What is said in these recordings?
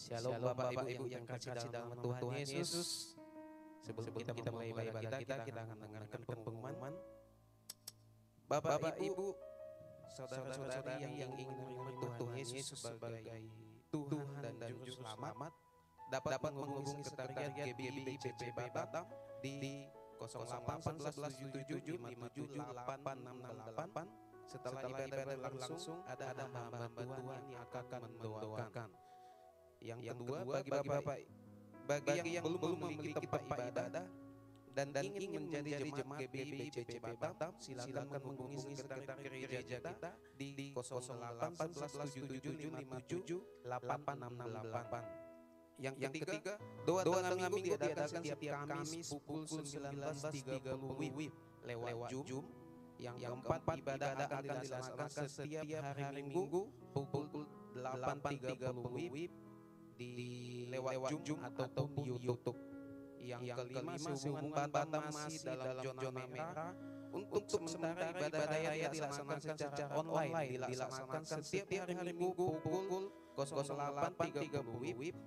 Shalom Bapak Ibu yang kasih dalam Tuhan Yesus. Sebelum kita mulai ibadah kita akan mendengarkan pengumuman. Bapak Ibu, saudara-saudari yang ingin menerima Tuhan Yesus sebagai Tuhan dan Juru Selamat, dapat menghubungi Sekretariat GBI BCP Batam di 081177575868. Setelah ibadah berlangsung, ada hamba Tuhan yang akan mendoakan. Yang kedua, bagi yang belum memiliki tempat ibadah dan ingin menjadi jemaat GBI BCP Batam, silakan menghubungi sekretariat gereja kita di 081177578668. Yang ketiga, doa tengah minggu diadakan setiap Kamis pukul 19.30 WIB lewat Zoom. Yang keempat, ibadah akan dilaksanakan setiap hari Minggu pukul 8.30 WIB di lewat Zoom ataupun YouTube. Yang kelima, sehubungan Batam masih dalam zona merah, untuk sementara ibadah raya dilaksanakan secara online, dilaksanakan setiap hari Minggu pukul 08.30 WIB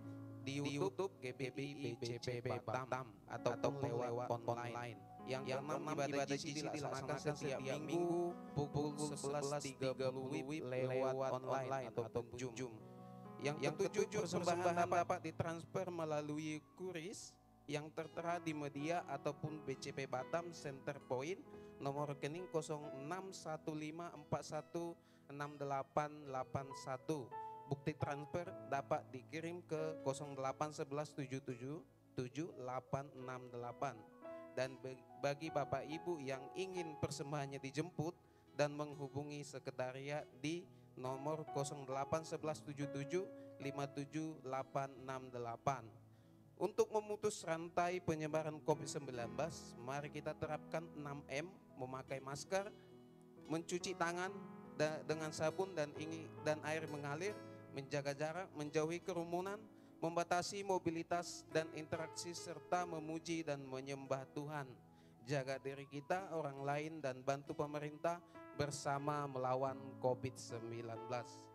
di YouTube GBI BCP Batam ataupun lewat online. Yang keenam, ibadah di sini dilaksanakan setiap minggu pukul 11.30 WIB lewat online ataupun Zoom. Yang ketujuh, persembahan dapat ditransfer melalui QRIS yang tertera di media ataupun BCP Batam Center Point, nomor rekening 0645416881. Bukti transfer dapat dikirim ke 0811777868. Dan bagi Bapak Ibu yang ingin persembahannya dijemput dan menghubungi sekretariat di nomor 081177576868. Untuk memutus rantai penyebaran COVID-19, mari kita terapkan 6M, memakai masker, mencuci tangan dengan sabun dan air mengalir, menjaga jarak, menjauhi kerumunan, membatasi mobilitas dan interaksi, serta memuji dan menyembah Tuhan. Jaga diri kita, orang lain, dan bantu pemerintah bersama melawan COVID-19.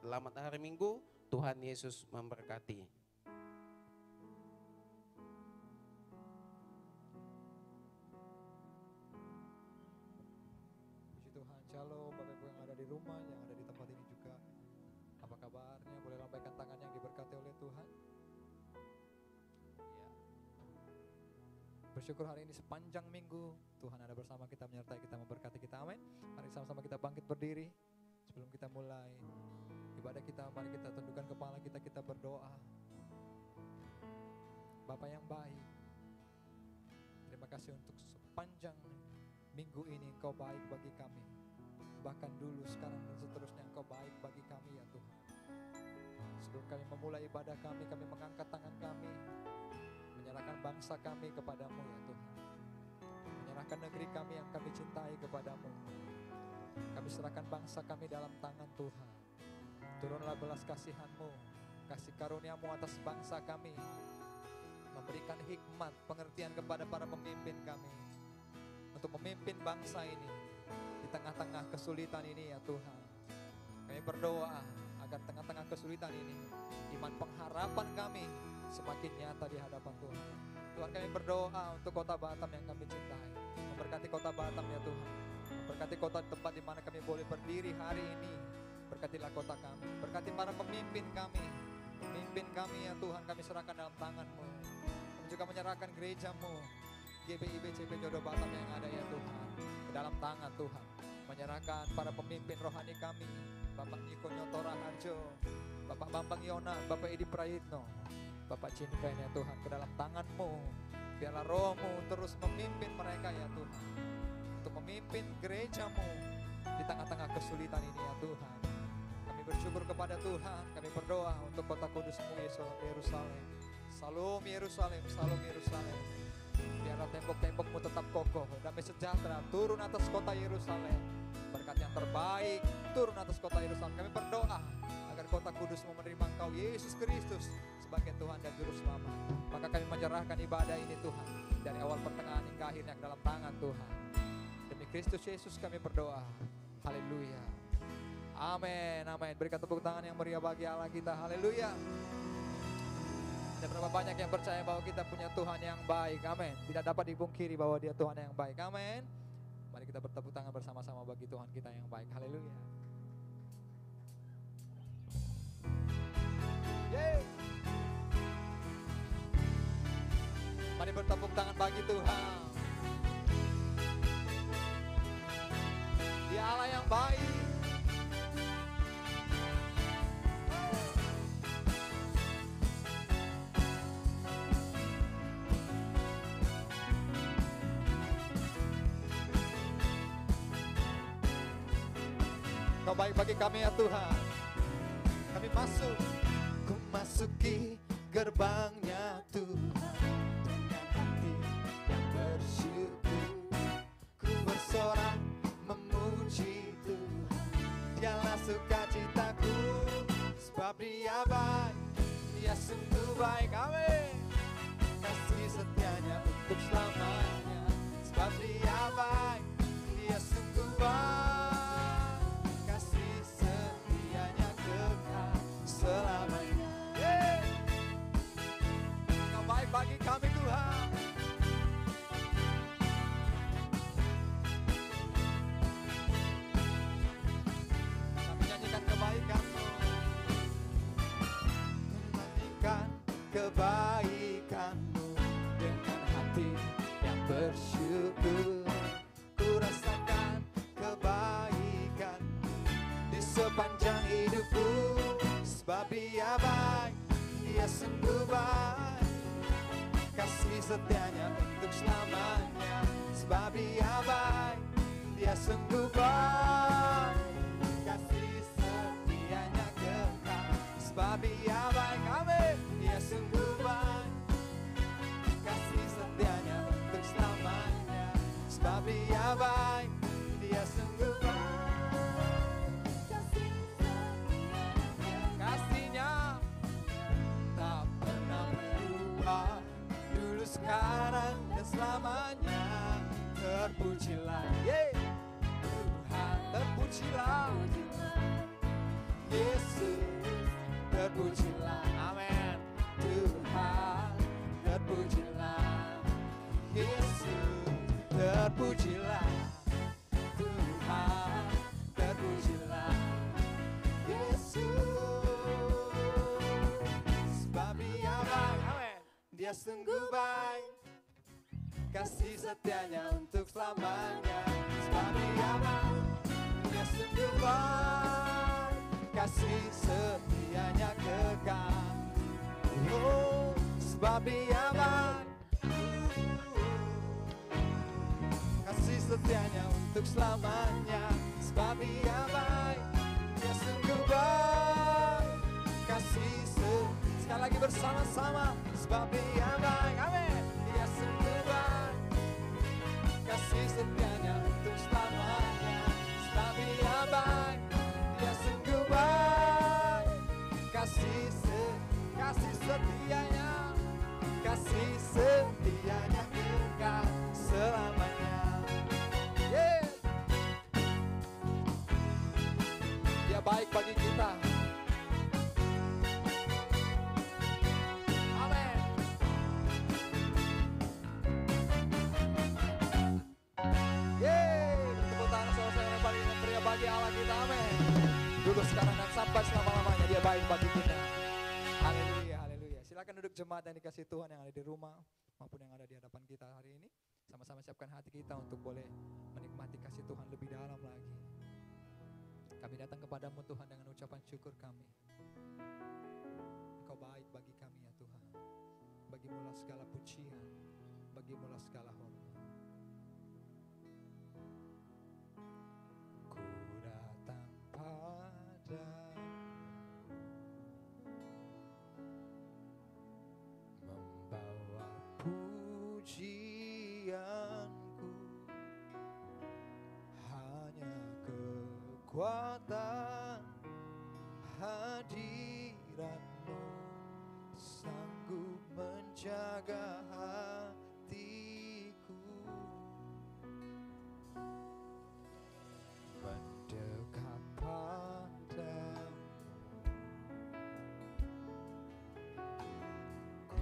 Selamat hari Minggu, Tuhan Yesus memberkati. Puji Tuhan, shalom Bapak Ibu yang ada di rumah, yang ada di tempat ini juga. Apa kabarnya? Boleh lambaikan tangan yang diberkati oleh Tuhan. Ya. Bersyukur hari ini sepanjang minggu Tuhan ada bersama kita, menyertai kita, memberkati kita. Amin. Mari sama-sama kita bangkit berdiri. Sebelum kita mulai ibadah kita, mari kita tundukkan kepala kita, kita berdoa. Bapa yang baik, terima kasih untuk sepanjang minggu ini Engkau baik bagi kami. Bahkan dulu, sekarang, dan seterusnya Engkau baik bagi kami ya Tuhan. Sebelum kami memulai ibadah kami mengangkat tangan kami, menyerahkan bangsa kami kepadamu ya Tuhan. Menyerahkan negeri kami yang kami cintai kepadamu. Kami serahkan bangsa kami dalam tangan Tuhan. Turunlah belas kasihan-Mu, kasih karunia-Mu atas bangsa kami. Memberikan hikmat, pengertian kepada para pemimpin kami untuk memimpin bangsa ini di tengah-tengah kesulitan ini ya Tuhan. Kami berdoa agar tengah-tengah kesulitan ini iman pengharapan kami semakin nyata di hadapan Tuhan. Tuhan, kami berdoa untuk kota Batam yang kami cintai. Memberkati kota Batam ya Tuhan. Memberkati kota tempat di mana kami boleh berdiri hari ini. Berkatilah kota kami. Berkati para pemimpin kami. Pemimpin kami ya Tuhan, kami serahkan dalam tangan-Mu. Kami juga menyerahkan gereja-Mu, GBI BCP Jodoh Batam yang ada ya Tuhan, ke dalam tangan Tuhan. Menyerahkan para pemimpin rohani kami, Bapak Niko Nyotora Harjo, Bapak Bambang Yona, Bapak Edi Prayitno, Bapak Cinven ya Tuhan, ke dalam tangan-Mu. Biarlah Roh-Mu terus memimpin mereka ya Tuhan, untuk memimpin gereja-Mu di tengah-tengah kesulitan ini ya Tuhan. Kami bersyukur kepada Tuhan, kami berdoa untuk kota kudus-Mu Yerusalem. Salam Yerusalem, salam Yerusalem. Biarlah tembok-tembok-Mu tetap kokoh, damai sejahtera turun atas kota Yerusalem. Berkat yang terbaik turun atas kota Yerusalem. Kami berdoa agar kota kudus-Mu menerima Engkau Yesus Kristus sebagai Tuhan dan Juru Selamat. Maka kami menyerahkan ibadah ini Tuhan, dari awal pertengahan hingga akhirnya ke dalam tangan Tuhan. Demi Kristus Yesus kami berdoa. Haleluya. Amin, amin. Berikan tepuk tangan yang meriah bagi Allah kita. Haleluya. berapa banyak yang percaya bahwa kita punya Tuhan yang baik. Amin. Tidak dapat dipungkiri bahwa Dia Tuhan yang baik. Amin. Mari kita bertepuk tangan bersama-sama bagi Tuhan kita yang baik. Haleluya. Yeay. Mari bertepuk tangan bagi Tuhan. Dia Allah yang baik. Kau baik bagi kami ya Tuhan. Kami masuk. Ku masuki gerbangnya Tuhan dengan hati yang bersyukur. Ku bersorak memuji Tuhan. Dialah sukacitaku, sebab Dia baik, Dia sungguh baik. Amin. Kasih setianya untuk selamanya, sebab Dia baik, Dia sungguh baik. Selamanya. Kau baik bagi kami Tuhan. Kami nyanyikan kebaikan-Mu, menyanyikan kebaikan-Mu dengan hati yang bersyukur. Ku rasakan kebaikan di sepanjang hidupku. Sebab Dia baik, Dia sungguh baik. Kasih setianya untuk selamanya. Sebab Dia baik, Dia sungguh baik. Kasih setianya kekal. Sebab Dia baik, amin. Dia sungguh baik. Kasih setianya untuk selamanya. Sebab Dia baik, Dia sungguh baik. Dulu, sekarang, dan selamanya. Terpujilah Tuhan, terpujilah Yesus, terpujilah, amin. Tuhan, terpujilah Yesus, terpujilah Tuhan, terpujilah Yesus. Sebab Dia baik, amin. Dia sungguh baik, kasih setianya untuk selamanya. Sebab Dia baik, Dia sungguh baik, kasih setianya kekal. Oh, sebab Dia baik, kasih setianya untuk selamanya. Sebab Dia baik, Dia sungguh baik, kasih sekali lagi bersama-sama. Sebab Dia baik, amin. Dia sungguh baik, kasih setianya untuk selamanya. Sebab Dia baik, Dia sungguh baik, kasih setianya, kasih setianya kekal selamanya. Yeah. Dia baik bagi kita. Bagi Allah kita, amin. Dulu, sekarang, dan sampai selama-lamanya Dia baik bagi kita. Haleluya, haleluya. Silakan duduk jemaat yang dikasih Tuhan yang ada di rumah maupun yang ada di hadapan kita hari ini. Sama-sama siapkan hati kita untuk boleh menikmati kasih Tuhan lebih dalam lagi. Kami datang kepadamu Tuhan dengan ucapan syukur kami. Engkau baik bagi kami ya Tuhan. Bagimulah segala pujian, bagimulah segala hormat. Membawa pujianku, hanya kekuatan hadiratmu sanggup menjaga hatiku. Mendekat padamu, ku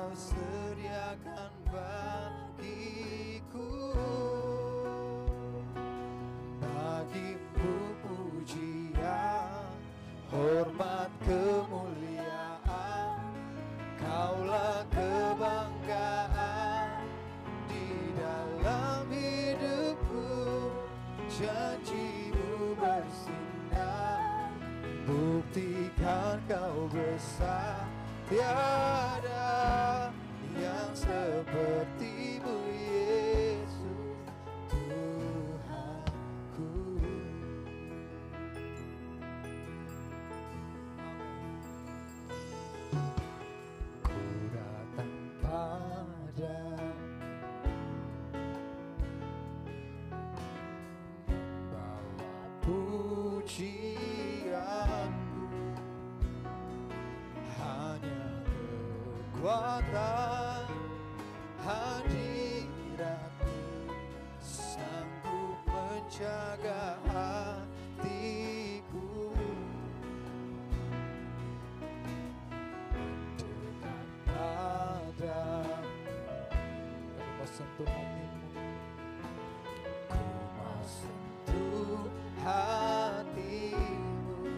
Kau sediakan bagiku. Bagimu pujian, hormat, kemuliaan. Kaulah kebanggaan di dalam hidupku. Janjimu bersinar, buktikan kau besar. Tiada yang sepertimu, Yesus Tuhanku. Ku datang padamu, bawa pujianku, hanya kekuatan hadiratmu sanggup menjaga hatiku. Mendekat padamu, Kami mau sentuh hatimu. ku mau sentuh hatimu,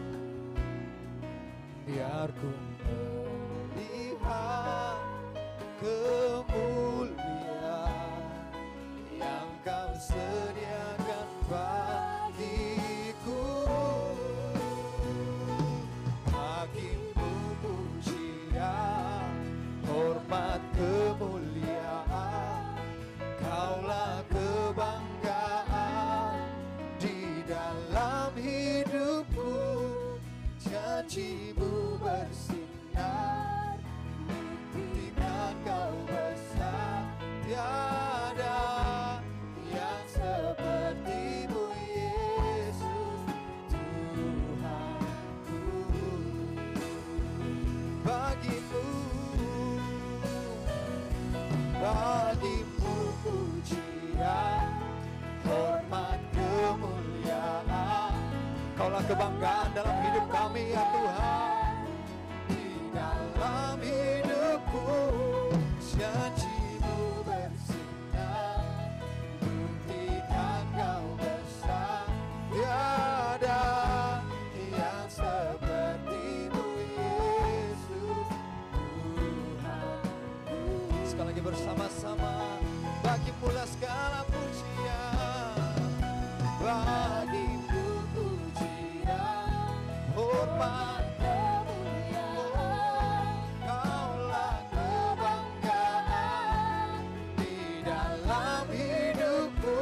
biar ku melihat kemuliaan yang kau sediakan bagiku. Bagimu pujian, hormat, kemuliaan. Kaulah kebanggaan di dalam hidupku. Janjimu bersinar, buktikan kau besar. Tiada yang sepertimu, Yesus Tuhanku. Bagimu pujian, hormat, kemuliaan. Kaulah kebanggaan dalam hidup kami, ya Tuhan. Di dalam hidupku, janjimu bersinar, buktikan kau besar. Tiada yang sepertimu, Yesus Tuhanku. Sekali lagi bersama-sama, bagimu lah segala pujian. Bagimu pujian, hormat, kemuliaan. Kaulah kebanggaan di dalam hidupku.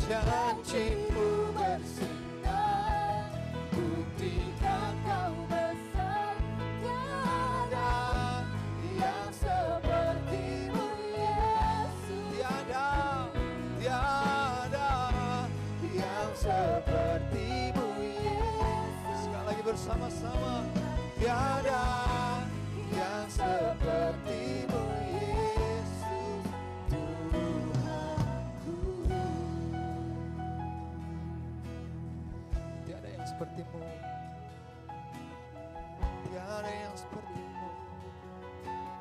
Janjimu bersinar, buktikan kau besar. Tiada yang sepertimu, Yesus. Tiada yang sepertimu, Yesus. Sekali lagi bersama-sama, tiada yang sepertimu, Yesus Tuhanku. Tiada yang sepertimu. Tiada yang sepertimu.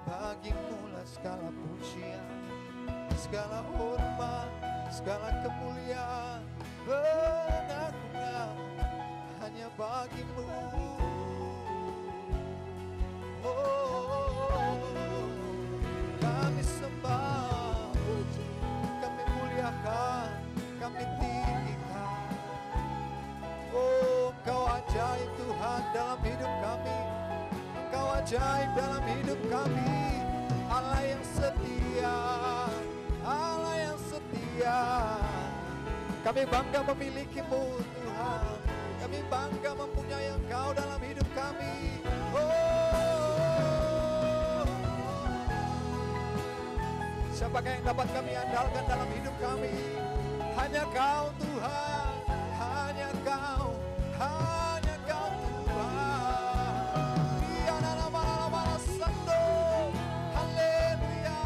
Bagimu lah segala pujian, segala hormat, segala kemuliaan, pengagungan hanya bagimu. Kami sembah, kami muliakan, kami tinggikan. Engkau ajaib Tuhan dalam hidup kami. Engkau ajaib dalam hidup kami. Allah yang setia, Allah yang setia. Kami bangga memilikimu Tuhan. Kami bangga mempunyai Engkau dalam hidup kami. Siapakah yang dapat kami andalkan dalam hidup kami? Hanya Kau Tuhan, hanya Kau, hanya Kau Tuhan. Dia nama-nama sando, haleluya.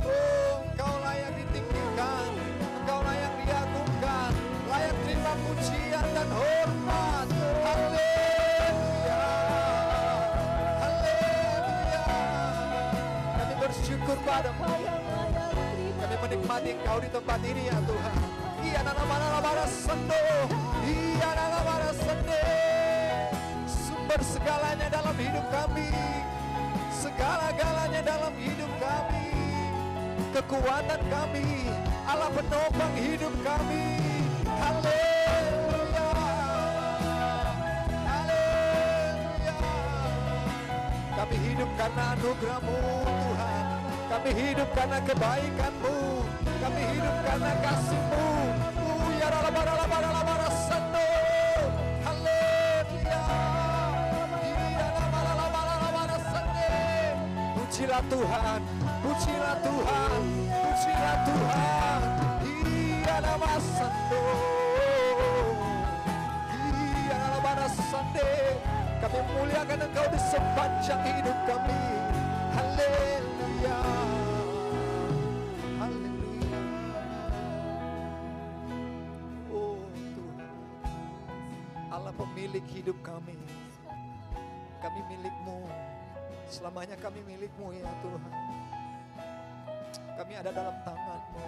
Engkau layak ditinggikan, Engkau layak diagungkan, layak terima pujian dan hormat. Haleluya, haleluya. bersyukur padamu. Kami menikmati Engkau di tempat ini ya Tuhan. Iya nana sendo, iya nana sende. Sumber segalanya dalam hidup kami, segala-galanya dalam hidup kami, kekuatan kami, Allah penopang hidup kami. Haleluya, haleluya. Kami hidup karena anugerah-Mu Tuhan. Kami hidup karena kebaikan-Mu. Kami hidup karena kasih-Mu. Ya rala sando. Haleluya. Ya rala sande. Pujilah Tuhan, pujilah Tuhan, pujilah Tuhan. Ya rala sando. Ya rala sande. Kami muliakan Engkau di sepanjang hidup kami. Haleluya, haleluya. Oh Tuhan, Allah pemilik hidup kami. Kami milik-Mu, selamanya kami milik-Mu ya Tuhan. Kami ada dalam tangan-Mu.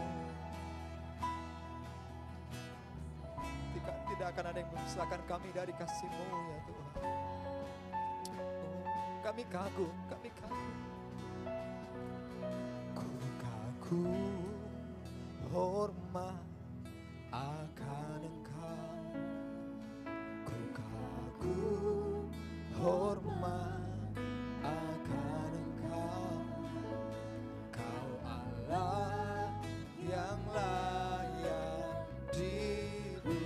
Tidak akan ada yang memisahkan kami dari kasih-Mu ya Tuhan. Kami kagum, kami kagum. Ku kagum, hormat akan Engkau. Ku kagum, hormat akan Engkau. Kau Allah yang layak dipuji.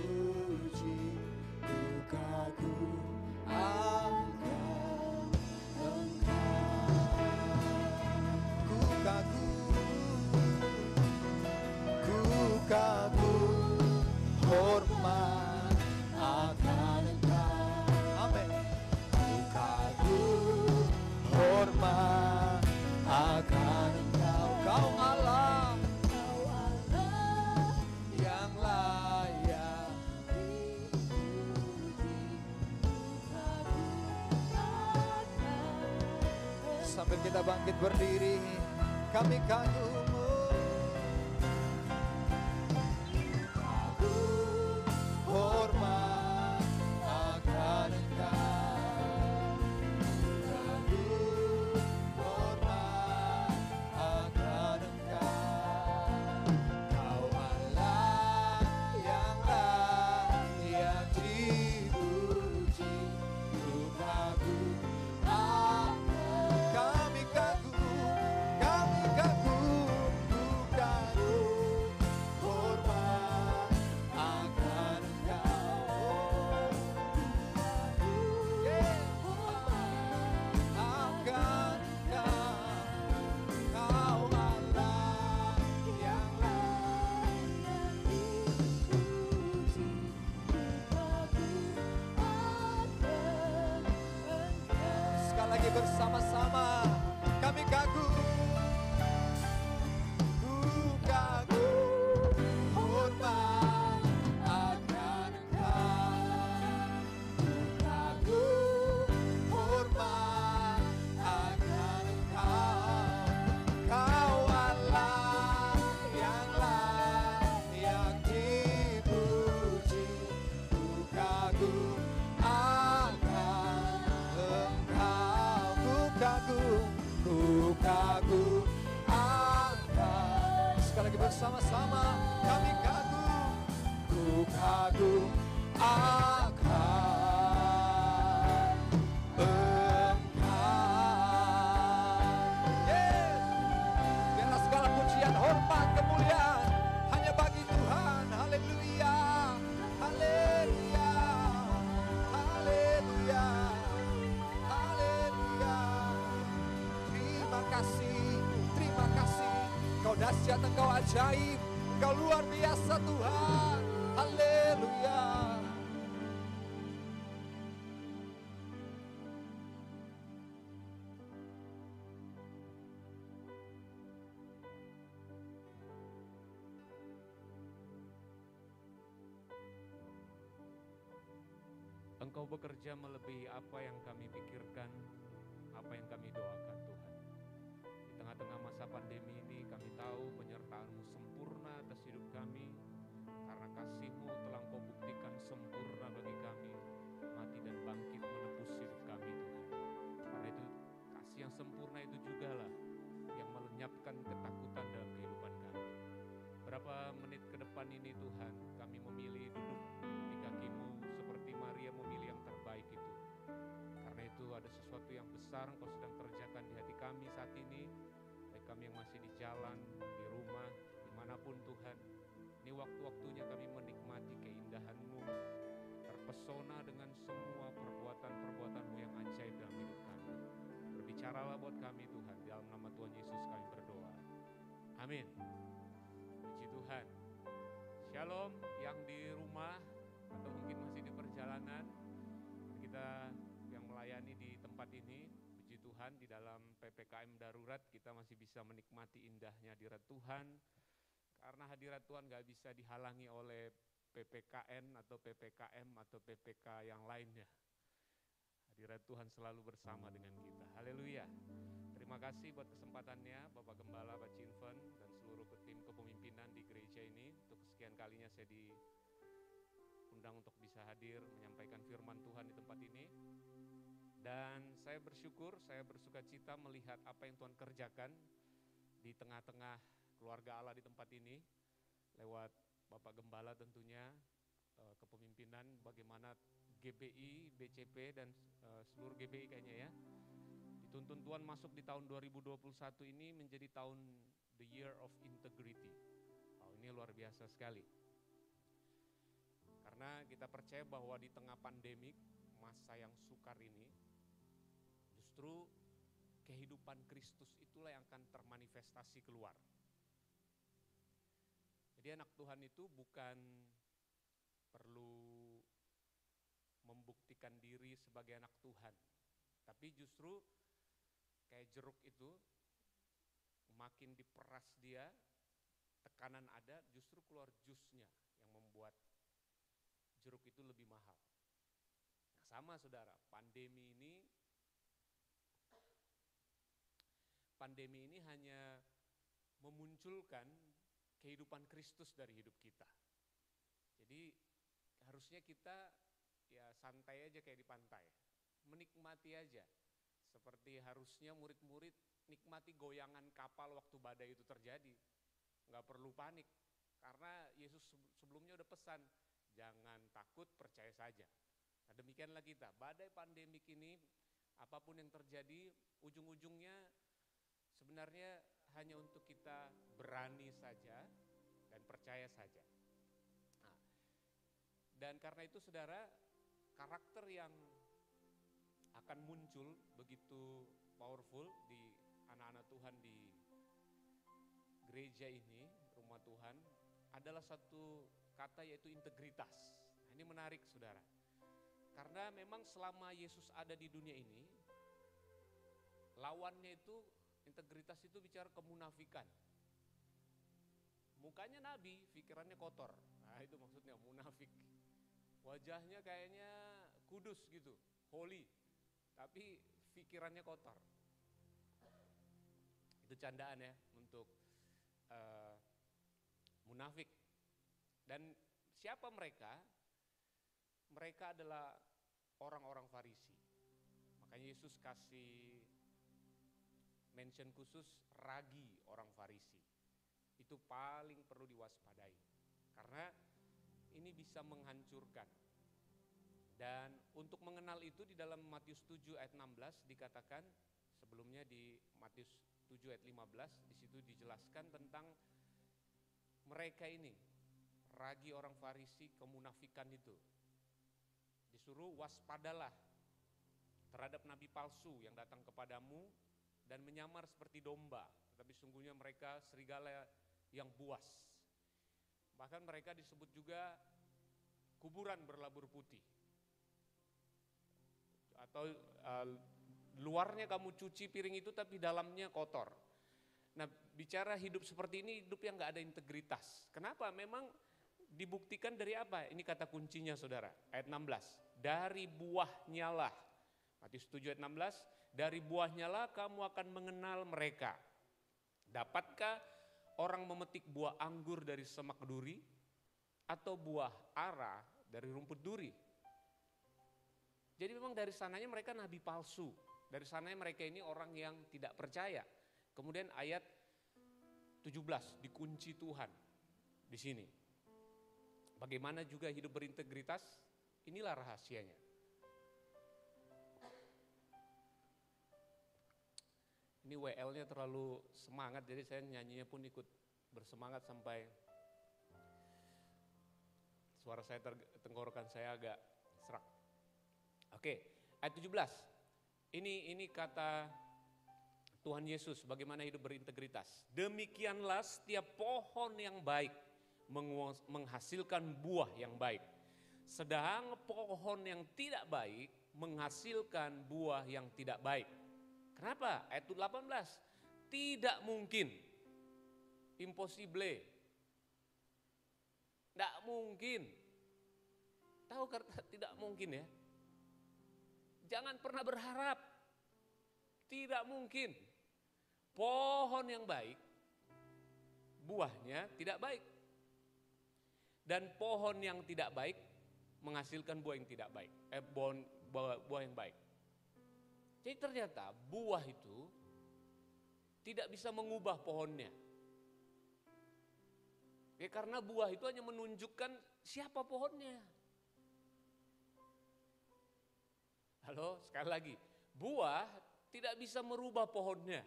Ku kagum akan kagum, hormat akan Engkau. Amin. Ku kagum, hormat akan Engkau. Kau Allah yang layak dipuji. Sambil kita bangkit berdiri, kami kagum. Hormat akan Engkau. Kagum, hormat akan Engkau. Kau Allah yang layak dipuji. Ku kagum akan. Kami kagum, kami kagum, ku kagum, hormat akan Engkau. Akan Engkau, Kau Allah yang layak dipuji. Sekali lagi bersama-sama kami kagum. Ku kagum, hormat akan Engkau. Ku kagum, hormat akan Engkau. Kau Allah yang layak dipuji. Ku kagum akan Engkau. Ku kagum, ku kagum akan. Sekali lagi bersama-sama kami kagum. Ku kagum akan Engkau. Yes. Biarlah segala pujian, hormat, kemuliaan hanya bagi Tuhan. Haleluya, haleluya, haleluya, haleluya. Terima kasih, terima kasih. Kau dahsyat, Engkau ajaib, Engkau luar biasa Tuhan. Haleluya. Engkau bekerja melebihi apa yang kami pikirkan, apa yang kami doakan Tuhan. Di tengah-tengah masa kasih-Mu telah Engkau buktikan sempurna bagi kami, mati dan bangkit menebus hidup kami Tuhan. Karena itu kasih yang sempurna itu jugalah yang melenyapkan ketakutan dalam kehidupan kami. Berapa menit ke depan ini Tuhan, kami memilih duduk di kaki-Mu seperti Maria memilih yang terbaik itu. Karena itu ada sesuatu yang besar Engkau sedang kerjakan di hati kami saat ini, baik kami yang masih di jalan, di rumah, dimanapun Tuhan. Ini waktu-waktunya kami menikmati keindahan-Mu, terpesona dengan semua perbuatan-perbuatan-Mu yang ajaib dalam hidup kami. Berbicaralah buat kami Tuhan, di dalam nama Tuhan Yesus kami berdoa. Amin. Puji Tuhan. Shalom yang di rumah atau mungkin masih di perjalanan. Kita yang melayani di tempat ini, puji Tuhan, di dalam PPKM darurat kita masih bisa menikmati indahnya hadirat Tuhan. Karena hadirat Tuhan gak bisa dihalangi oleh PPKN atau PPKM atau PPK yang lainnya. Hadirat Tuhan selalu bersama dengan kita. Haleluya. Terima kasih buat kesempatannya Bapak Gembala, Pak Cinven, dan seluruh tim kepemimpinan di gereja ini. Untuk kesekian kalinya saya diundang untuk bisa hadir menyampaikan firman Tuhan di tempat ini. Dan saya bersyukur, saya bersuka cita melihat apa yang Tuhan kerjakan di tengah-tengah keluarga Allah di tempat ini. Lewat Bapak Gembala tentunya, kepemimpinan bagaimana GBI, BCP, dan seluruh GBI kayaknya ya. Dituntun Tuhan masuk di tahun 2021 ini menjadi tahun the year of integrity. Oh, ini luar biasa sekali. Karena kita percaya bahwa di tengah pandemik, masa yang sukar ini, justru kehidupan Kristus itulah yang akan termanifestasi keluar. Jadi anak Tuhan itu bukan perlu membuktikan diri sebagai anak Tuhan, tapi justru kayak jeruk itu, makin diperas dia, tekanan ada, justru keluar jusnya yang membuat jeruk itu lebih mahal. Nah, sama saudara, pandemi ini hanya memunculkan kehidupan Kristus dari hidup kita. Jadi harusnya kita ya santai aja kayak di pantai, menikmati aja. Seperti harusnya murid-murid nikmati goyangan kapal waktu badai itu terjadi. Nggak perlu panik, karena Yesus sebelumnya udah pesan, jangan takut, percaya saja. Nah, demikianlah kita, badai pandemik ini, apapun yang terjadi, ujung-ujungnya sebenarnya hanya untuk kita berani saja dan percaya saja. Nah, dan karena itu saudara, karakter yang akan muncul begitu powerful di anak-anak Tuhan di gereja ini, rumah Tuhan, adalah satu kata, yaitu integritas. Nah, ini menarik saudara, karena memang selama Yesus ada di dunia ini, lawannya itu, integritas itu bicara kemunafikan. Mukanya nabi, pikirannya kotor. Nah, itu maksudnya munafik. Wajahnya kayaknya kudus gitu, holy, tapi pikirannya kotor. Itu candaan ya untuk munafik. Dan siapa mereka? Mereka adalah orang-orang Farisi. Makanya Yesus kasih mention khusus ragi orang Farisi. Itu paling perlu diwaspadai, karena ini bisa menghancurkan. Dan untuk mengenal itu di dalam Matius 7 ayat 16 dikatakan, sebelumnya di Matius 7 ayat 15, di situ dijelaskan tentang mereka ini, ragi orang Farisi, kemunafikan itu. Disuruh waspadalah terhadap nabi palsu yang datang kepadamu dan menyamar seperti domba, tetapi sungguhnya mereka serigala yang buas. Bahkan mereka disebut juga kuburan berlabur putih. Atau luarnya kamu cuci piring itu tapi dalamnya kotor. Nah, bicara hidup seperti ini, hidup yang gak ada integritas. Kenapa? Memang dibuktikan dari apa? Ini kata kuncinya saudara, ayat 16. Dari buahnya lah, Matius 7 ayat 16, dari buahnya lah kamu akan mengenal mereka. Dapatkah orang memetik buah anggur dari semak duri atau buah ara dari rumput duri. Jadi memang dari sananya mereka nabi palsu. Dari sananya mereka ini orang yang tidak percaya. Kemudian ayat 17, dikunci Tuhan di sini. Bagaimana juga hidup berintegritas? Inilah rahasianya. Ini WL-nya terlalu semangat, jadi saya nyanyinya pun ikut bersemangat sampai suara saya tenggorokan saya agak serak. Oke, ayat 17. Ini kata Tuhan Yesus bagaimana hidup berintegritas. Demikianlah setiap pohon yang baik menghasilkan buah yang baik. Sedang pohon yang tidak baik menghasilkan buah yang tidak baik. Kenapa? Ayat 18. Tidak mungkin. Impossible. Tidak mungkin. Tahu kata tidak mungkin ya? Jangan pernah berharap. Tidak mungkin. Pohon yang baik, buahnya tidak baik. Dan pohon yang tidak baik menghasilkan buah yang tidak baik. Buah yang baik. Jadi ternyata buah itu tidak bisa mengubah pohonnya. Ya, karena buah itu hanya menunjukkan siapa pohonnya. Halo, sekali lagi. Buah tidak bisa merubah pohonnya.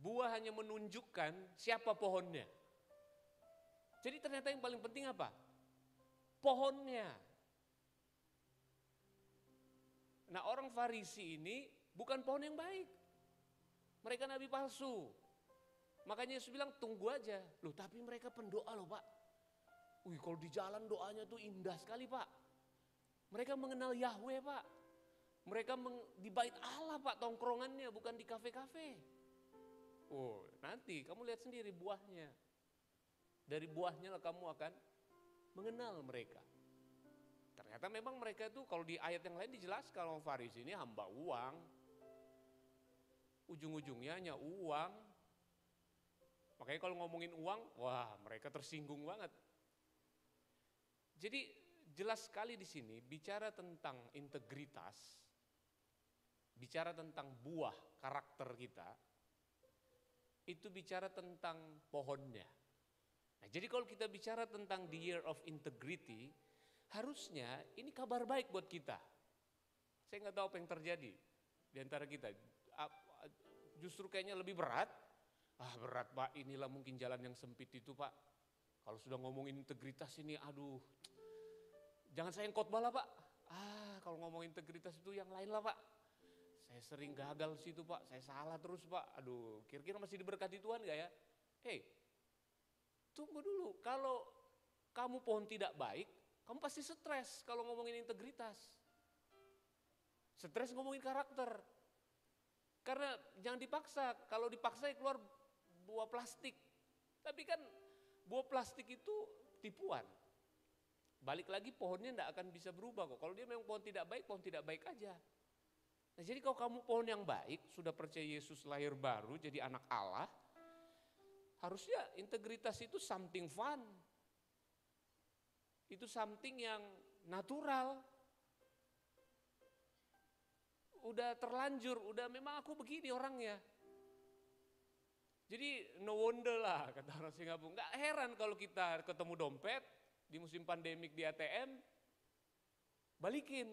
Buah hanya menunjukkan siapa pohonnya. Jadi ternyata yang paling penting apa? Pohonnya. Nah, orang Farisi ini bukan pohon yang baik. Mereka nabi palsu. Makanya Yesus bilang tunggu aja. Loh, tapi mereka pendoa loh Pak. Wih, kalau di jalan doanya tuh indah sekali Pak. Mereka mengenal Yahweh Pak. Mereka di bait Allah Pak tongkrongannya, bukan di kafe-kafe. Oh, nanti kamu lihat sendiri buahnya. Dari buahnya lah kamu akan mengenal mereka. Ternyata memang mereka itu kalau di ayat yang lain dijelaskan orang Farisi ini hamba uang. Ujung-ujungnya hanya uang. Makanya kalau ngomongin uang, wah mereka tersinggung banget. Jadi jelas sekali di sini bicara tentang integritas, bicara tentang buah karakter kita, itu bicara tentang pohonnya. Nah, jadi kalau kita bicara tentang the year of integrity, harusnya ini kabar baik buat kita. Saya nggak tahu apa yang terjadi di antara kita. Justru kayaknya lebih berat. Berat Pak, inilah mungkin jalan yang sempit itu Pak. Kalau sudah ngomongin integritas ini, aduh. Jangan saya yang khotbah lah Pak. Kalau ngomongin integritas itu yang lain lah Pak. Saya sering gagal situ Pak, saya salah terus Pak. Aduh, kira-kira masih diberkati Tuhan gak ya? Tunggu dulu, kalau kamu pohon tidak baik, kamu pasti stres kalau ngomongin integritas. Stres ngomongin karakter. Karena jangan dipaksa, kalau dipaksa ya keluar buah plastik. Tapi kan buah plastik itu tipuan. Balik lagi pohonnya tidak akan bisa berubah kok. Kalau dia memang pohon tidak baik aja. Nah, jadi kalau kamu pohon yang baik, sudah percaya Yesus lahir baru jadi anak Allah, harusnya integritas itu something fun. Itu something yang natural. Udah terlanjur, udah memang aku begini orangnya. Jadi no wonder lah kata orang Singapura. Nggak heran kalau kita ketemu dompet di musim pandemik di ATM, balikin.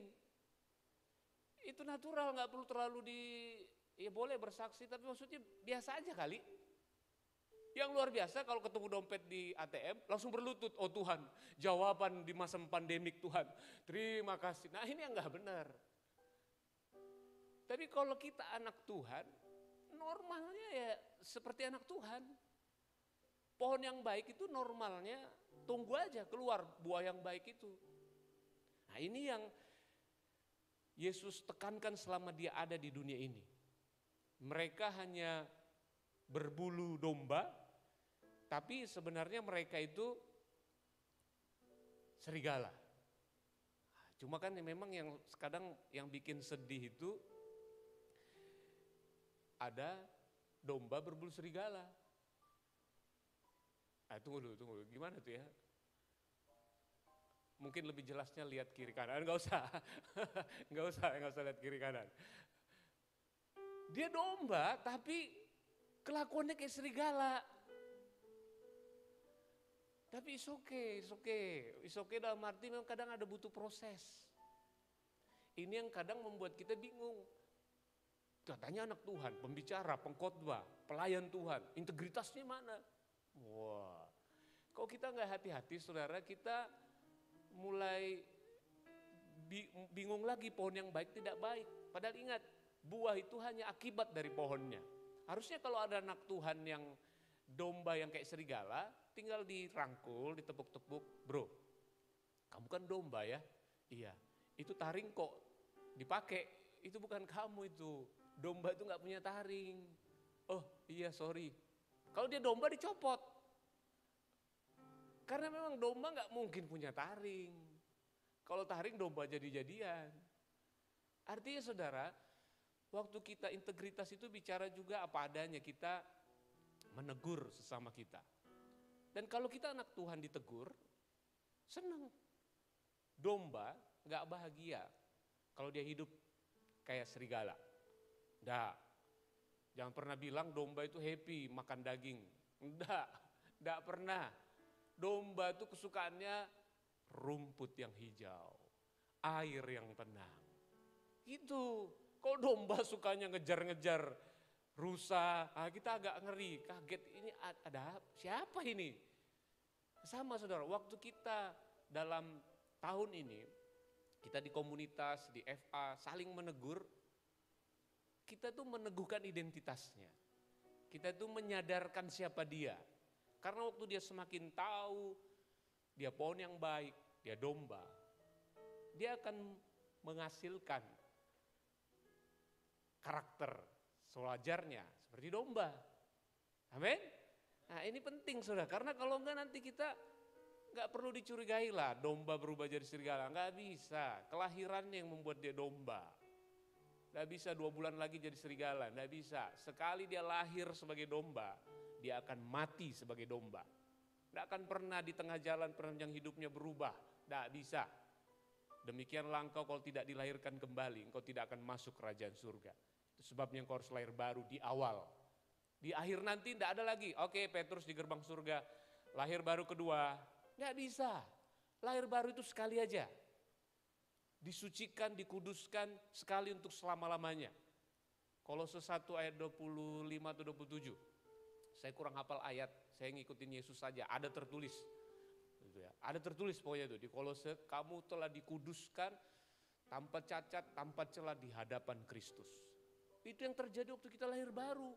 Itu natural, nggak perlu terlalu ya boleh bersaksi, tapi maksudnya biasa aja kali. Yang luar biasa kalau ketemu dompet di ATM langsung berlutut, oh Tuhan, jawaban di masa pandemik Tuhan, terima kasih. Nah ini yang nggak benar. Tapi kalau kita anak Tuhan, normalnya ya seperti anak Tuhan. Pohon yang baik itu normalnya tunggu aja keluar buah yang baik itu. Nah ini yang Yesus tekankan selama dia ada di dunia ini. Mereka hanya berbulu domba, tapi sebenarnya mereka itu serigala. Cuma kan memang yang kadang yang bikin sedih itu ada domba berbulu serigala. Tunggu dulu. Gimana tuh ya? Mungkin lebih jelasnya lihat kiri kanan. Enggak usah. Enggak usah lihat kiri kanan. Dia domba tapi kelakuannya kayak serigala. Tapi it's okay dalam arti memang kadang ada butuh proses. Ini yang kadang membuat kita bingung. Katanya anak Tuhan, pembicara, pengkhotbah, pelayan Tuhan, integritasnya mana? Wah, kalau kita nggak hati-hati saudara, kita mulai bingung lagi pohon yang baik tidak baik. Padahal ingat, buah itu hanya akibat dari pohonnya. Harusnya kalau ada anak Tuhan yang domba yang kayak serigala, tinggal dirangkul, ditepuk-tepuk, bro, kamu kan domba ya? Iya, itu taring kok dipakai, itu bukan kamu itu. Domba itu gak punya taring. Oh iya sorry. Kalau dia domba dicopot. Karena memang domba gak mungkin punya taring. Kalau taring domba jadi-jadian. Artinya saudara, waktu kita integritas itu bicara juga apa adanya, kita menegur sesama kita. Dan kalau kita anak Tuhan ditegur, senang. Domba gak bahagia kalau dia hidup kayak serigala. Jangan pernah bilang domba itu happy makan daging. Enggak pernah. Domba itu kesukaannya rumput yang hijau, air yang tenang. Gitu. Kalau domba sukanya ngejar-ngejar rusa, kita agak ngeri, kaget, ini ada siapa ini? Sama saudara, waktu kita dalam tahun ini, kita di komunitas, di FA saling menegur, kita tuh meneguhkan identitasnya. Kita tuh menyadarkan siapa dia. Karena waktu dia semakin tahu, dia pohon yang baik, dia domba, dia akan menghasilkan karakter sewajarnya seperti domba. Amin. Nah ini penting saudara, karena kalau enggak nanti kita enggak perlu dicurigai lah domba berubah jadi serigala. Enggak bisa, kelahirannya yang membuat dia domba. Enggak bisa 2 bulan lagi jadi serigala, enggak bisa. Sekali dia lahir sebagai domba, dia akan mati sebagai domba. Enggak akan pernah di tengah jalan peranjang hidupnya berubah, enggak bisa. Demikianlah engkau kalau tidak dilahirkan kembali, engkau tidak akan masuk kerajaan surga. Itu sebabnya engkau harus lahir baru di awal. Di akhir nanti enggak ada lagi, oke Petrus di gerbang surga, lahir baru kedua. Enggak bisa, lahir baru itu sekali aja. Disucikan, dikuduskan sekali untuk selama-lamanya. Kolose 1 ayat 25 atau 27. Saya kurang hafal ayat, saya ngikutin Yesus saja, ada tertulis. Gitu ya. Ada tertulis pokoknya itu di Kolose, kamu telah dikuduskan tanpa cacat, tanpa celah di hadapan Kristus. Itu yang terjadi waktu kita lahir baru.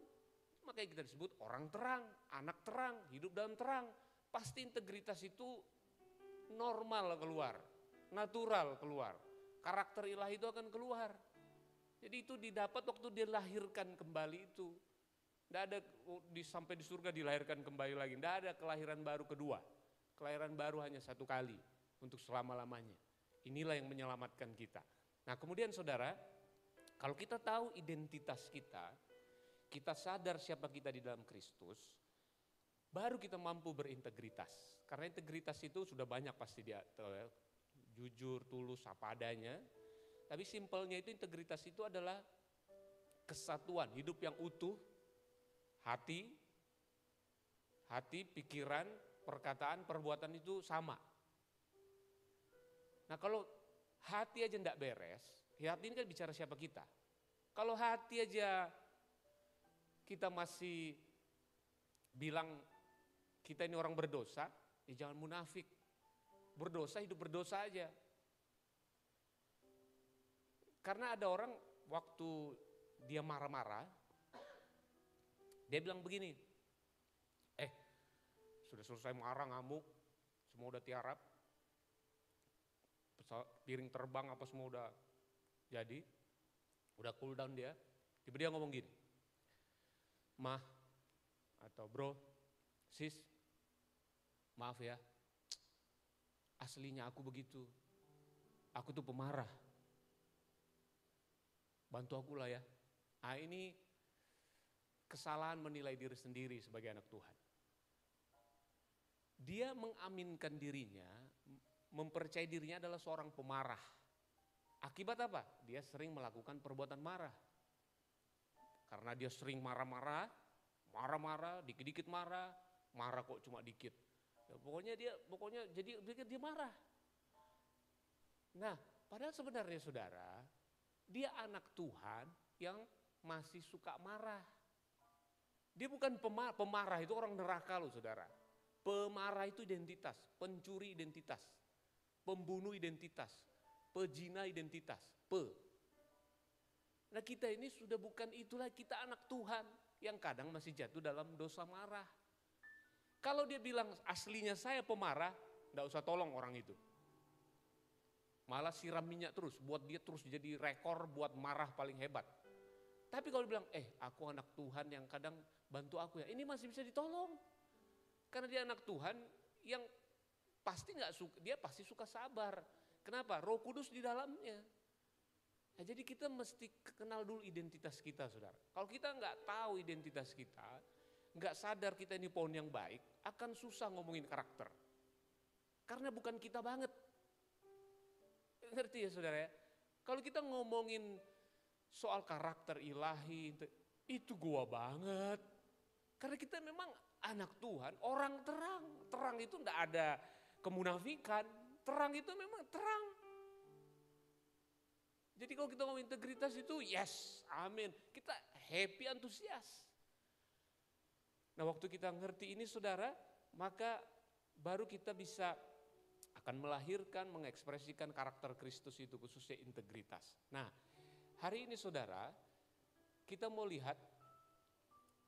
Makanya kita disebut orang terang, anak terang, hidup dalam terang. Pasti integritas itu normal keluar, natural keluar. Karakter ilahi itu akan keluar. Jadi itu didapat waktu dilahirkan kembali itu. Tidak ada sampai di surga dilahirkan kembali lagi. Tidak ada kelahiran baru kedua. Kelahiran baru hanya 1 kali untuk selama-lamanya. Inilah yang menyelamatkan kita. Nah kemudian saudara, kalau kita tahu identitas kita sadar siapa kita di dalam Kristus, baru kita mampu berintegritas. Karena integritas itu sudah banyak pasti dia jujur, tulus, apa adanya. Tapi simpelnya itu integritas itu adalah kesatuan, hidup yang utuh, hati, pikiran, perkataan, perbuatan itu sama. Nah kalau hati aja enggak beres, hati ini kan bicara siapa kita. Kalau hati aja kita masih bilang kita ini orang berdosa, ya jangan munafik. Berdosa, hidup berdosa aja. Karena ada orang waktu dia marah-marah, dia bilang begini, sudah selesai marah ngamuk, semua udah tiarap, piring terbang apa semua udah jadi, udah cool down dia, tiba-tiba dia ngomong gini, mah atau bro, sis, maaf ya, aslinya aku begitu, aku tuh pemarah, bantu aku lah ya. Nah ini kesalahan menilai diri sendiri sebagai anak Tuhan. dia mengaminkan dirinya, mempercayai dirinya adalah seorang pemarah. Akibat apa? Dia sering melakukan perbuatan marah. Karena dia sering marah-marah, dikit-dikit marah kok cuma dikit. Ya, pokoknya jadi dia marah. Nah, padahal sebenarnya saudara, dia anak Tuhan yang masih suka marah. Dia bukan pemarah, itu orang neraka loh saudara. Pemarah itu identitas, pencuri identitas, pembunuh identitas, pezina identitas, Nah kita ini sudah bukan itulah, kita anak Tuhan yang kadang masih jatuh dalam dosa marah. Kalau dia bilang aslinya saya pemarah, enggak usah tolong orang itu. Malah siram minyak terus, buat dia terus jadi rekor buat marah paling hebat. Tapi kalau dia bilang, aku anak Tuhan yang kadang bantu aku ya, ini masih bisa ditolong. Karena dia anak Tuhan yang pasti dia pasti suka sabar. Kenapa? Roh Kudus di dalamnya. Nah, jadi kita mesti kenal dulu identitas kita, saudara. Kalau kita nggak tahu identitas kita, nggak sadar kita ini pohon yang baik, akan susah ngomongin karakter. Karena bukan kita banget. Ngerti ya saudara ya? Kalau kita ngomongin soal karakter ilahi, itu gua banget. Karena kita memang anak Tuhan, orang terang. Terang itu nggak ada kemunafikan. Terang itu memang terang. Jadi kalau kita ngomong integritas itu yes, amin. Kita happy, antusias. Nah waktu kita ngerti ini saudara, maka baru kita bisa akan melahirkan, mengekspresikan karakter Kristus itu, khususnya integritas. Nah hari ini saudara, kita mau lihat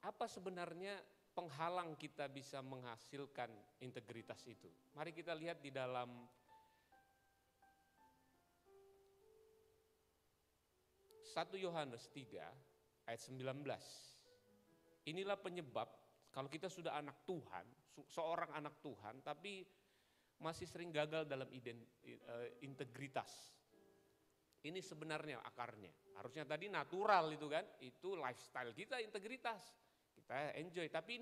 apa sebenarnya penghalang kita bisa menghasilkan integritas itu. Mari kita lihat di dalam Satu Yohanes 3 ayat 19. Inilah penyebab kalau kita sudah anak Tuhan, seorang anak Tuhan, tapi masih sering gagal dalam integritas. Ini sebenarnya akarnya. Harusnya tadi natural itu kan, itu lifestyle kita integritas. Kita enjoy, tapi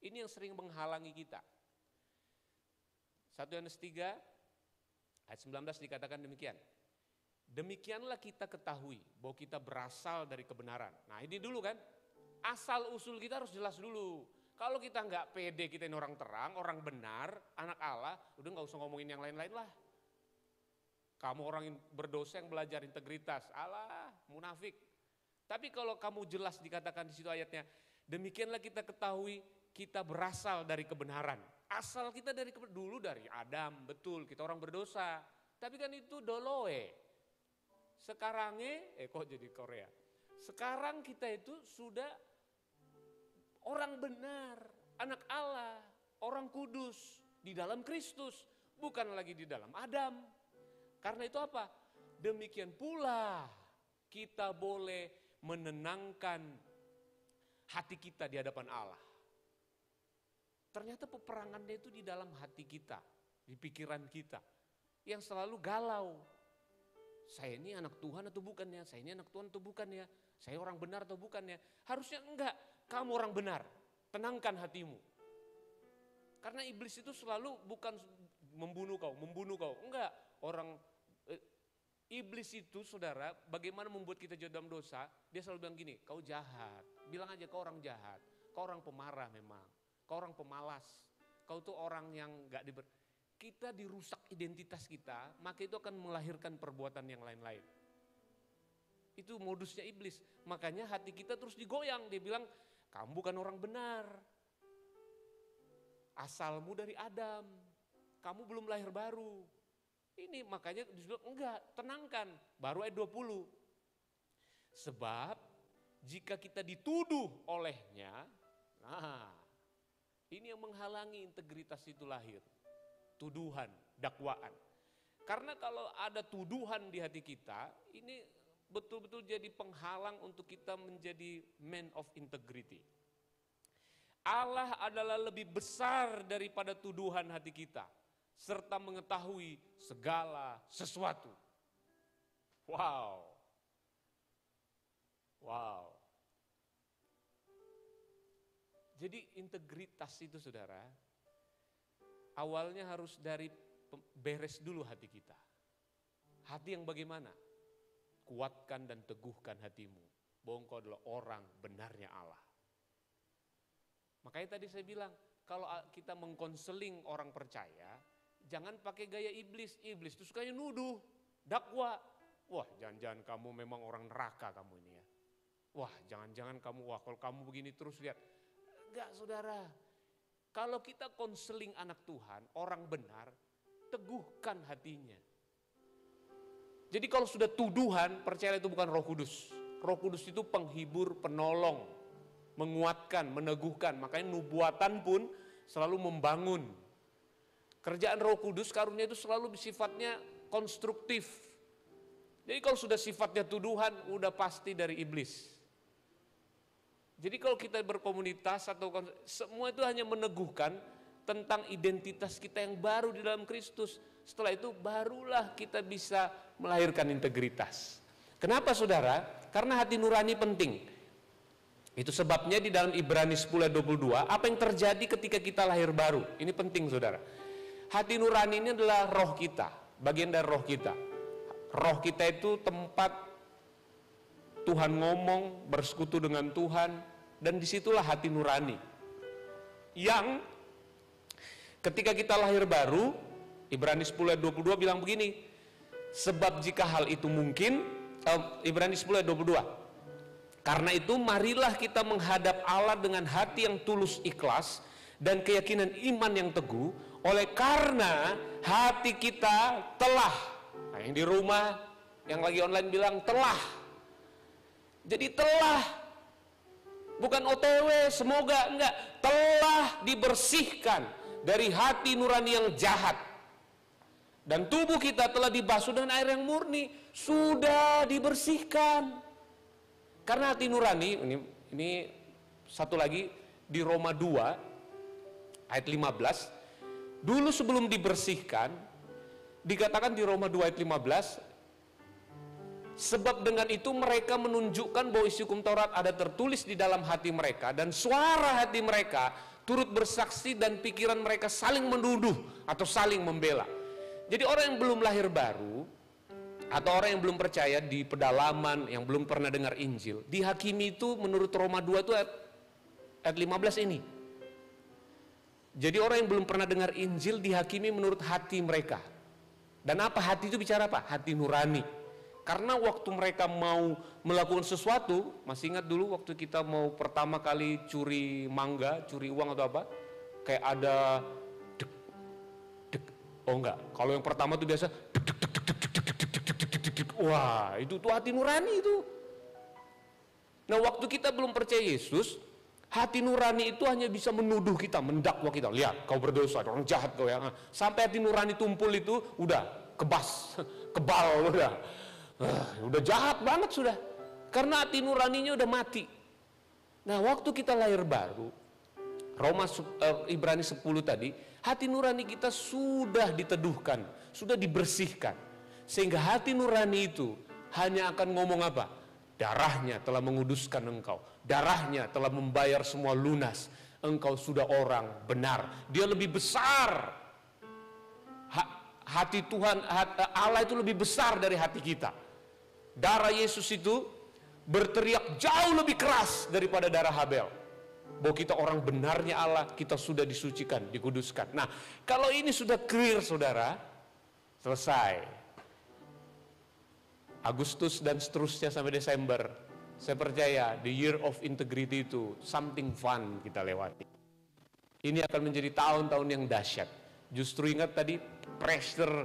ini yang sering menghalangi kita. 1 Yohanes 3 ayat 19 dikatakan demikian. Demikianlah kita ketahui bahwa kita berasal dari kebenaran. Nah ini dulu kan, asal usul kita harus jelas dulu. Kalau kita nggak pede, kita ini orang terang, orang benar, anak Allah, udah nggak usah ngomongin yang lain-lain lah. Kamu orang yang berdosa yang belajar integritas, alah munafik. Tapi kalau kamu jelas dikatakan di situ ayatnya, demikianlah kita ketahui kita berasal dari kebenaran. Asal kita dulu dari Adam, betul kita orang berdosa. Tapi kan itu doloe. Sekarangnya, kok jadi Korea? Sekarang kita itu sudah orang benar, anak Allah, orang kudus di dalam Kristus, bukan lagi di dalam Adam. Karena itu apa? Demikian pula kita boleh menenangkan hati kita di hadapan Allah. Ternyata peperangannya itu di dalam hati kita, di pikiran kita, yang selalu galau. Saya ini anak Tuhan atau bukan ya? Saya ini anak Tuhan atau bukan ya? Saya orang benar atau bukan ya? Harusnya enggak, kamu orang benar. Tenangkan hatimu. Karena iblis itu selalu bukan membunuh kau. Enggak, iblis itu saudara, bagaimana membuat kita jatuh dalam dosa, dia selalu bilang gini, kau jahat. Bilang aja kau orang jahat, kau orang pemarah memang, kau orang pemalas, kau tuh orang yang enggak kita dirusak identitas kita, maka itu akan melahirkan perbuatan yang lain-lain. Itu modusnya iblis. Makanya hati kita terus digoyang. Dia bilang, kamu bukan orang benar. Asalmu dari Adam. Kamu belum lahir baru. Ini makanya disebut enggak, tenangkan. Baru ayat 20. Sebab jika kita dituduh olehnya, nah ini yang menghalangi integritas itu lahir. Tuduhan, dakwaan. Karena kalau ada tuduhan di hati kita, ini betul-betul jadi penghalang untuk kita menjadi man of integrity. Allah adalah lebih besar daripada tuduhan hati kita, serta mengetahui segala sesuatu. Wow. Jadi integritas itu saudara, awalnya harus dari beres dulu hati kita. Hati yang bagaimana? Kuatkan dan teguhkan hatimu bahwa engkau adalah orang benarnya Allah. Makanya tadi saya bilang, kalau kita mengkonseling orang percaya, jangan pakai gaya iblis. Iblis itu sukanya nuduh, dakwa. Wah, jangan-jangan kamu memang orang neraka kamu ini ya. Wah, jangan-jangan kamu, wah kalau kamu begini terus lihat. Enggak, saudara. Kalau kita konseling anak Tuhan, orang benar, teguhkan hatinya. Jadi kalau sudah tuduhan, percaya itu bukan Roh Kudus. Roh Kudus itu penghibur, penolong, menguatkan, meneguhkan. Makanya nubuatan pun selalu membangun. Kerjaan Roh Kudus, karunia itu selalu sifatnya konstruktif. Jadi kalau sudah sifatnya tuduhan, udah pasti dari iblis. Jadi kalau kita berkomunitas atau semua itu hanya meneguhkan tentang identitas kita yang baru di dalam Kristus. Setelah itu barulah kita bisa melahirkan integritas. Kenapa saudara? Karena hati nurani penting. Itu sebabnya di dalam Ibrani 10 ayat 22, apa yang terjadi ketika kita lahir baru? Ini penting saudara. Hati nurani ini adalah roh kita, bagian dari roh kita. Roh kita itu tempat Tuhan ngomong, bersekutu dengan Tuhan, dan disitulah hati nurani. Yang ketika kita lahir baru, Ibrani 10 ayat 22 bilang begini, sebab jika hal itu mungkin, Ibrani 10 ayat 22, karena itu marilah kita menghadap Allah dengan hati yang tulus ikhlas dan keyakinan iman yang teguh, oleh karena hati kita telah, nah yang di rumah, yang lagi online bilang telah, jadi telah, bukan OTW, semoga enggak, telah dibersihkan dari hati nurani yang jahat. Dan tubuh kita telah dibasuh dengan air yang murni, sudah dibersihkan. Karena hati nurani, ini satu lagi di Roma 2 ayat 15. Dulu sebelum dibersihkan, dikatakan di Roma 2 ayat 15, sebab dengan itu mereka menunjukkan bahwa isi hukum Taurat ada tertulis di dalam hati mereka, dan suara hati mereka turut bersaksi, dan pikiran mereka saling menuduh atau saling membela. Jadi orang yang belum lahir baru atau orang yang belum percaya di pedalaman, yang belum pernah dengar Injil, dihakimi itu menurut Roma 2 itu ayat 15 ini. Jadi orang yang belum pernah dengar Injil dihakimi menurut hati mereka. Dan apa hati itu bicara apa? Hati nurani. Karena waktu mereka mau melakukan sesuatu, masih ingat dulu waktu kita mau pertama kali curi mangga, curi uang atau apa? Kayak ada dek, dek. Oh enggak, kalau yang pertama tuh biasa dek, dek, dek, dek, dek, dek, dek, dek, dek, dek, dek. Wah, itu tuh hati nurani itu. Nah, waktu kita belum percaya Yesus, hati nurani itu hanya bisa menuduh kita, mendakwa kita. Lihat, kau berdosa, orang jahat kau ya. Sampai hati nurani tumpul itu udah kebas, kebal udah. Udah jahat banget sudah. Karena hati nuraninya udah mati. Nah, waktu kita lahir baru, Ibrani 10 tadi, hati nurani kita sudah diteduhkan, sudah dibersihkan. Sehingga hati nurani itu hanya akan ngomong apa? Darahnya telah menguduskan engkau. Darahnya telah membayar semua lunas. Engkau sudah orang benar. Dia lebih besar. Hati Tuhan, Allah itu lebih besar dari hati kita. Darah Yesus itu berteriak jauh lebih keras daripada darah Habel. Bahwa kita orang benarnya Allah, kita sudah disucikan, dikuduskan. Nah, kalau ini sudah clear saudara, selesai. Agustus dan seterusnya sampai Desember, saya percaya the year of integrity itu something fun kita lewati. Ini akan menjadi tahun-tahun yang dahsyat. Justru ingat tadi pressure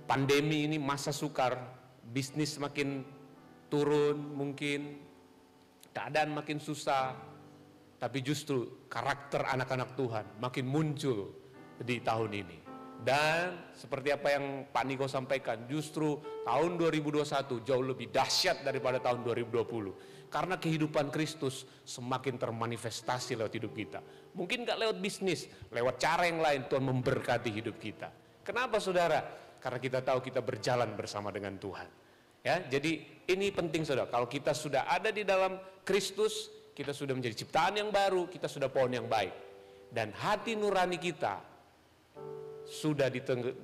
pandemi ini, masa sukar, bisnis makin turun mungkin, keadaan makin susah, tapi justru karakter anak-anak Tuhan makin muncul di tahun ini. Dan seperti apa yang Pak Niko sampaikan, justru tahun 2021 jauh lebih dahsyat daripada tahun 2020. Karena kehidupan Kristus semakin termanifestasi lewat hidup kita. Mungkin gak lewat bisnis, lewat cara yang lain Tuhan memberkati hidup kita. Kenapa saudara? Karena kita tahu kita berjalan bersama dengan Tuhan. Ya, jadi ini penting saudara. Kalau kita sudah ada di dalam Kristus, kita sudah menjadi ciptaan yang baru, kita sudah pohon yang baik. dan hati nurani kita sudah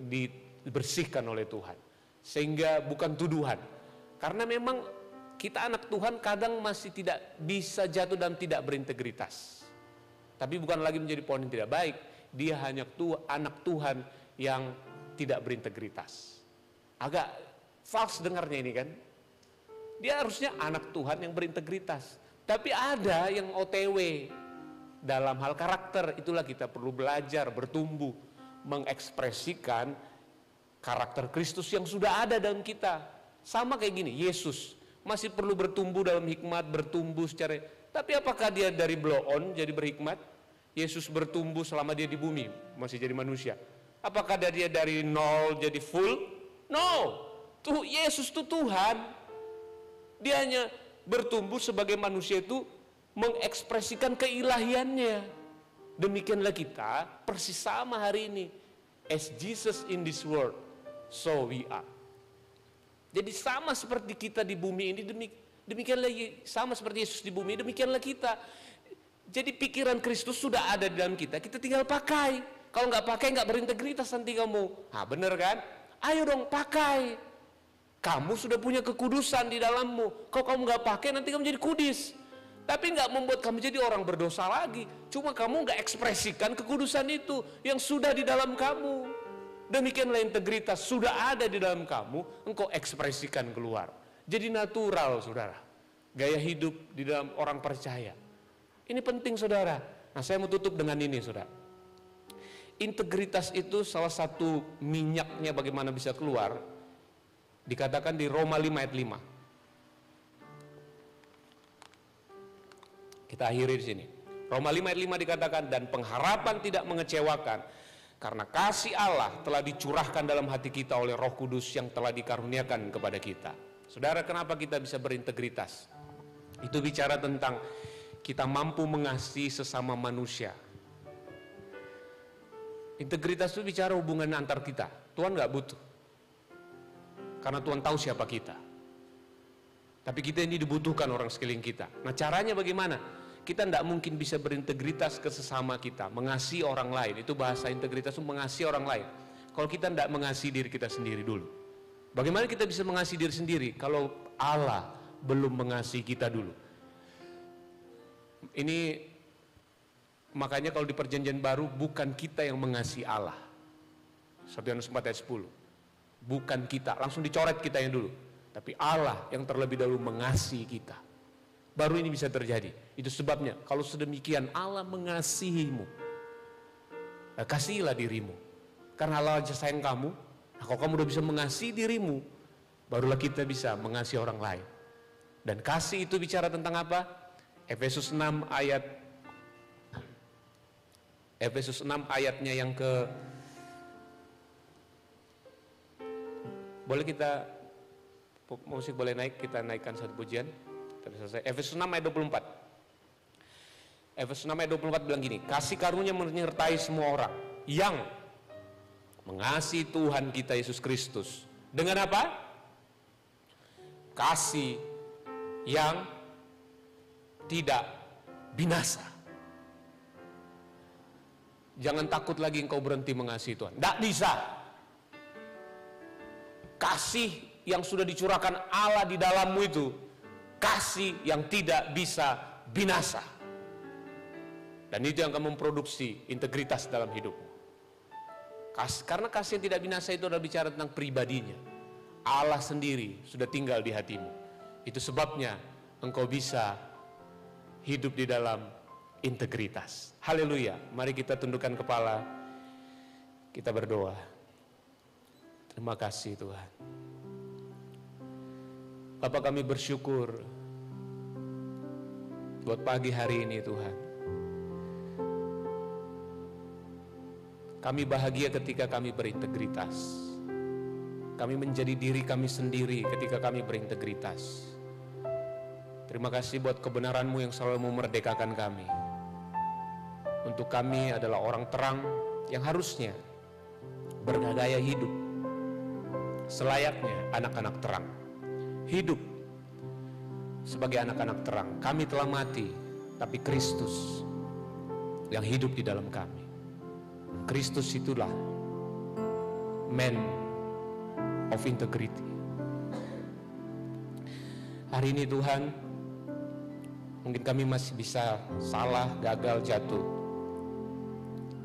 dibersihkan oleh Tuhan. Sehingga bukan tuduhan. Karena memang kita anak Tuhan kadang masih tidak bisa jatuh dan tidak berintegritas. Tapi bukan lagi menjadi pohon yang tidak baik. Dia hanya anak Tuhan yang tidak berintegritas. Agak false dengarnya ini kan. Dia harusnya anak Tuhan yang berintegritas. Tapi ada yang OTW dalam hal karakter. Itulah kita perlu belajar, bertumbuh, mengekspresikan karakter Kristus yang sudah ada dalam kita. Sama kayak gini, Yesus masih perlu bertumbuh dalam hikmat, bertumbuh secara. Tapi apakah dia dari blow on jadi berhikmat? Yesus bertumbuh selama dia di bumi, masih jadi manusia. Apakah dia dari nol jadi full? No, tuh Yesus itu Tuhan. Dia hanya bertumbuh sebagai manusia itu mengekspresikan keilahiannya. Demikianlah kita persis sama hari ini. As Jesus in this world, so we are. Jadi sama seperti kita di bumi ini, demikianlah sama seperti Yesus di bumi, demikianlah kita. Jadi pikiran Kristus sudah ada di dalam kita, kita tinggal pakai. Kalau nggak pakai nggak berintegritas nanti kamu. Nah bener kan? Ayo dong pakai. Kamu sudah punya kekudusan di dalammu. Kalau kamu nggak pakai nanti kamu jadi kudus. Tapi nggak membuat kamu jadi orang berdosa lagi. Cuma kamu nggak ekspresikan kekudusan itu yang sudah di dalam kamu. Demikianlah integritas sudah ada di dalam kamu, engkau ekspresikan keluar. Jadi natural saudara. Gaya hidup di dalam orang percaya. Ini penting saudara. Nah saya mau tutup dengan ini saudara. Integritas itu salah satu minyaknya bagaimana bisa keluar. Dikatakan di Roma 5 ayat 5. Kita akhiri di sini. Roma 5 ayat 5 dikatakan, dan pengharapan tidak mengecewakan, karena kasih Allah telah dicurahkan dalam hati kita oleh Roh Kudus yang telah dikaruniakan kepada kita. Saudara, kenapa kita bisa berintegritas? Itu bicara tentang kita mampu mengasihi sesama manusia. Integritas itu bicara hubungan antar kita. Tuhan gak butuh, karena Tuhan tahu siapa kita. Tapi kita ini dibutuhkan orang sekeliling kita. Nah caranya bagaimana? Kita tidak mungkin bisa berintegritas ke sesama kita, mengasihi orang lain. Itu bahasa integritas itu mengasihi orang lain. Kalau kita tidak mengasihi diri kita sendiri dulu. Bagaimana kita bisa mengasihi diri sendiri kalau Allah belum mengasihi kita dulu? Ini makanya kalau di perjanjian baru bukan kita yang mengasihi Allah. 1 Yohanes 4 ayat 10. Bukan kita, langsung dicoret kitanya dulu. Tapi Allah yang terlebih dahulu mengasihi kita. Baru ini bisa terjadi. Itu sebabnya kalau sedemikian Allah mengasihimu, kasihilah dirimu. Karena Allah aja sayang kamu. Nah, kalau kamu udah bisa mengasihi dirimu, barulah kita bisa mengasihi orang lain. Dan kasih itu bicara tentang apa? Efesus 6 ayatnya yang ke, boleh kita musik boleh naik, kita naikkan satu pujian. Selesai. Efesus 6 ayat 24. Efesus 6 ayat 24 bilang gini, kasih karunia menyertai semua orang yang mengasihi Tuhan kita Yesus Kristus. Dengan apa? Kasih yang tidak binasa. Jangan takut lagi engkau berhenti mengasihi Tuhan. Tidak bisa. Kasih yang sudah dicurahkan Allah di dalammu itu kasih yang tidak bisa binasa. Dan itu yang akan memproduksi integritas dalam hidupmu. Karena kasih yang tidak binasa itu adalah bicara tentang pribadinya. Allah sendiri sudah tinggal di hatimu. Itu sebabnya engkau bisa hidup di dalam integritas. Haleluya. Mari kita tundukkan kepala. Kita berdoa. Terima kasih Tuhan. Bapak, kami bersyukur buat pagi hari ini Tuhan. Kami bahagia ketika kami berintegritas. Kami menjadi diri kami sendiri ketika kami berintegritas. Terima kasih buat kebenaran-Mu yang selalu memerdekakan kami. Untuk kami adalah orang terang yang harusnya bergaya hidup selayaknya anak-anak terang. Hidup sebagai anak-anak terang. Kami telah mati, tapi Kristus yang hidup di dalam kami. Kristus itulah man of integrity. Hari ini Tuhan, mungkin kami masih bisa salah, gagal, jatuh.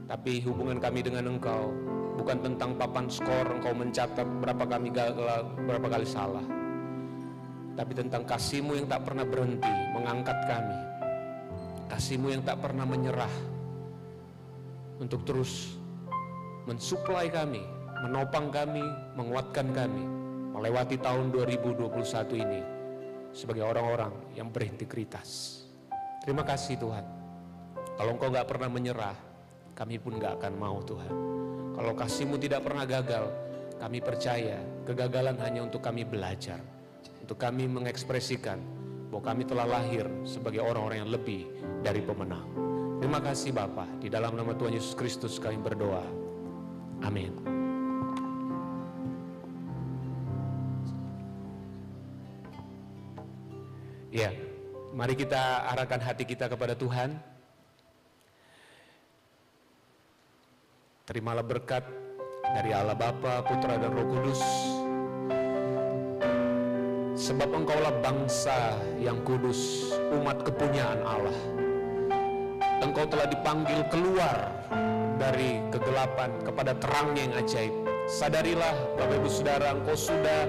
Tapi hubungan kami dengan Engkau bukan tentang papan skor, Engkau mencatat berapa kami gagal, berapa kali salah. Tapi tentang kasih-Mu yang tak pernah berhenti mengangkat kami. Kasih-Mu yang tak pernah menyerah untuk terus mensuplai kami, menopang kami, menguatkan kami melewati tahun 2021 ini sebagai orang-orang yang berintegritas. Terima kasih Tuhan. Kalau Engkau gak pernah menyerah, kami pun gak akan mau Tuhan. Kalau kasih-Mu tidak pernah gagal, kami percaya kegagalan hanya untuk kami belajar, untuk kami mengekspresikan bahwa kami telah lahir sebagai orang-orang yang lebih dari pemenang. Terima kasih Bapa, di dalam nama Tuhan Yesus Kristus kami berdoa. Amin. Ya, mari kita arahkan hati kita kepada Tuhan. Terimalah berkat dari Allah Bapa, Putra dan Roh Kudus. Sebab Engkaulah bangsa yang kudus, umat kepunyaan Allah. Engkau telah dipanggil keluar dari kegelapan kepada terangnya yang ajaib. Sadarilah Bapak Ibu Saudara, engkau sudah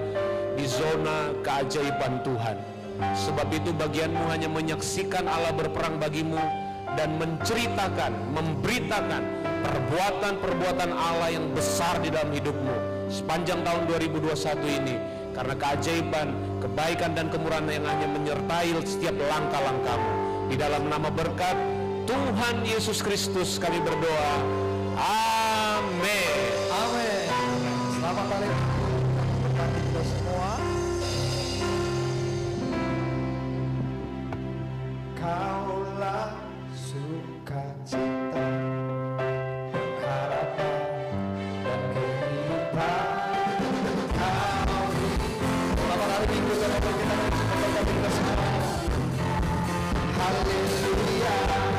di zona keajaiban Tuhan. Sebab itu bagianmu hanya menyaksikan Allah berperang bagimu dan menceritakan, memberitakan perbuatan-perbuatan Allah yang besar di dalam hidupmu sepanjang tahun 2021 ini. Karena keajaiban, kebaikan dan kemurahan yang hanya menyertai setiap langkah-langkahmu. Di dalam nama berkat Tuhan Yesus Kristus kami berdoa. Amin. Amin. Selamat hari berkati kita semua. Kaulah sukacita, harapan dan kehidupan. Selamat hari Minggu sama kita semua. Haleluya.